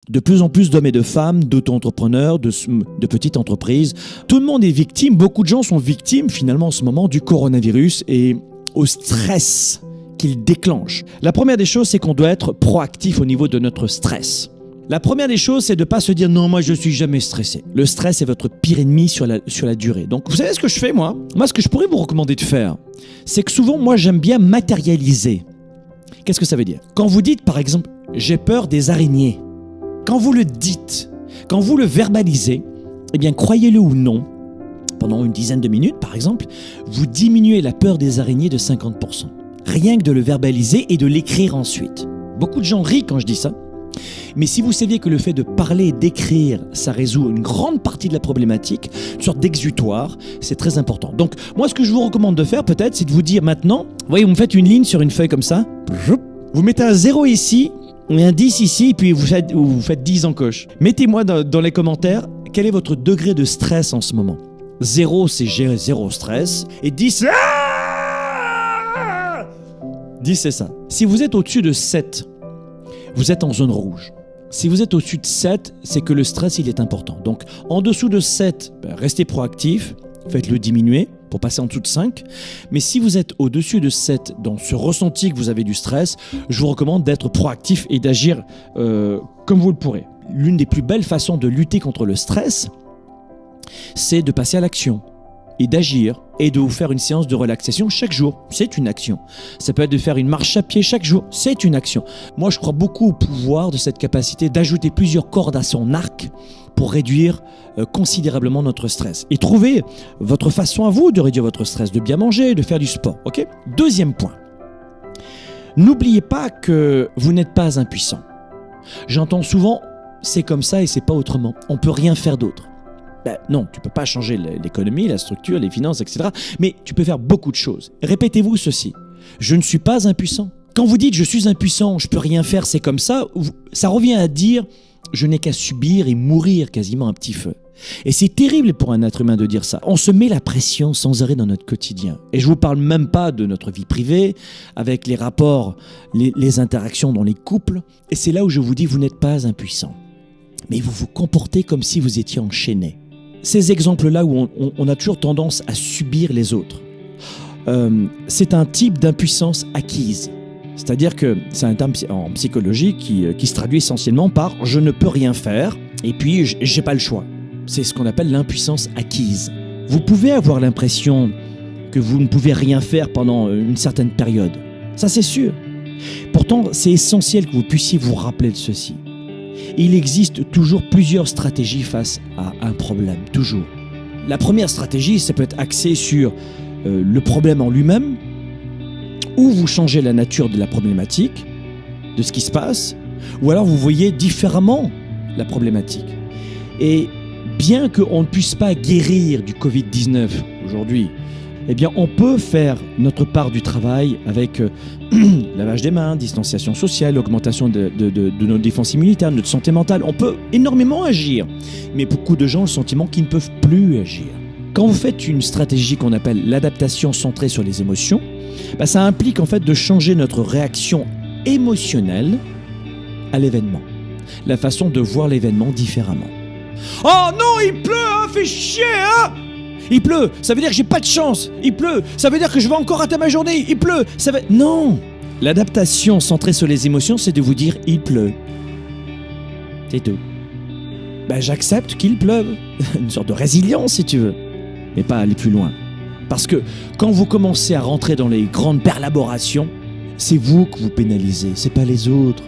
De plus en plus d'hommes et de femmes, d'auto-entrepreneurs, de petites entreprises, tout le monde est victime, beaucoup de gens sont victimes finalement en ce moment du coronavirus et au stress qu'il déclenche. La première des choses, c'est qu'on doit être proactif au niveau de notre stress. La première des choses, c'est de ne pas se dire « non, moi je suis jamais stressé ». Le stress est votre pire ennemi sur la durée. Donc vous savez ce que je fais moi ? Moi, ce que je pourrais vous recommander de faire, c'est que souvent, moi j'aime bien matérialiser. Qu'est-ce que ça veut dire ? Quand vous dites par exemple « j'ai peur des araignées », quand vous le dites, quand vous le verbalisez, eh bien croyez-le ou non, pendant une dizaine de minutes par exemple, vous diminuez la peur des araignées de 50%. Rien que de le verbaliser et de l'écrire ensuite. Beaucoup de gens rient quand je dis ça. Mais si vous saviez que le fait de parler et d'écrire, ça résout une grande partie de la problématique, une sorte d'exutoire, c'est très important. Donc, moi, ce que je vous recommande de faire, peut-être, c'est de vous dire maintenant, vous voyez, vous me faites une ligne sur une feuille comme ça, vous mettez un 0 ici, et un 10 ici, et puis vous faites 10 en coche. Mettez-moi dans les commentaires, quel est votre degré de stress en ce moment ? 0, c'est j'ai 0 stress, et 10, 10, c'est ça. Si vous êtes au-dessus de 7, vous êtes en zone rouge. Si vous êtes au-dessus de 7, c'est que le stress, il est important. Donc, en dessous de 7, restez proactif, faites-le diminuer pour passer en dessous de 5. Mais si vous êtes au-dessus de 7, dans ce ressenti que vous avez du stress, je vous recommande d'être proactif et d'agir comme vous le pourrez. L'une des plus belles façons de lutter contre le stress, c'est de passer à l'action et d'agir et de vous faire une séance de relaxation chaque jour. C'est une action. Ça peut être de faire une marche à pied chaque jour. C'est une action. Moi, je crois beaucoup au pouvoir de cette capacité d'ajouter plusieurs cordes à son arc pour réduire considérablement notre stress. Et trouver votre façon à vous de réduire votre stress, de bien manger, de faire du sport. Okay ? Deuxième point. N'oubliez pas que vous n'êtes pas impuissant. J'entends souvent « c'est comme ça et c'est pas autrement ». On peut rien faire d'autre. Non, tu ne peux pas changer l'économie, la structure, les finances, etc. Mais tu peux faire beaucoup de choses. Répétez-vous ceci. Je ne suis pas impuissant. Quand vous dites « je suis impuissant, je ne peux rien faire, c'est comme ça », ça revient à dire « je n'ai qu'à subir et mourir quasiment un petit feu ». Et c'est terrible pour un être humain de dire ça. On se met la pression sans arrêt dans notre quotidien. Et je ne vous parle même pas de notre vie privée, avec les rapports, les interactions dans les couples. Et c'est là où je vous dis « vous n'êtes pas impuissant ». Mais vous vous comportez comme si vous étiez enchaîné. Ces exemples-là où on a toujours tendance à subir les autres, c'est un type d'impuissance acquise. C'est-à-dire que c'est un terme en psychologie qui se traduit essentiellement par « je ne peux rien faire » et puis « j'ai pas le choix ». C'est ce qu'on appelle l'impuissance acquise. Vous pouvez avoir l'impression que vous ne pouvez rien faire pendant une certaine période. Ça, c'est sûr. Pourtant, c'est essentiel que vous puissiez vous rappeler de ceci. Il existe toujours plusieurs stratégies face à un problème, toujours. La première stratégie, ça peut être axé sur le problème en lui-même, ou vous changez la nature de la problématique, de ce qui se passe, ou alors vous voyez différemment la problématique. Et bien qu'on ne puisse pas guérir du Covid-19 aujourd'hui, eh bien on peut faire notre part du travail avec lavage des mains, distanciation sociale, augmentation de nos défenses immunitaires, notre santé mentale. On peut énormément agir, mais beaucoup de gens ont le sentiment qu'ils ne peuvent plus agir. Quand vous faites une stratégie qu'on appelle l'adaptation centrée sur les émotions, ça implique en fait de changer notre réaction émotionnelle à l'événement, la façon de voir l'événement différemment. Oh non, il pleut, hein, fait chier, hein! Il pleut, ça veut dire que j'ai pas de chance. Il pleut, ça veut dire que je vais encore rater ma journée. Il pleut, ça veut... Non! L'adaptation centrée sur les émotions, c'est de vous dire « il pleut ». C'est tout. J'accepte qu'il pleuve. Une sorte de résilience, si tu veux. Mais pas aller plus loin. Parce que quand vous commencez à rentrer dans les grandes perlaborations, c'est vous que vous pénalisez, c'est pas les autres.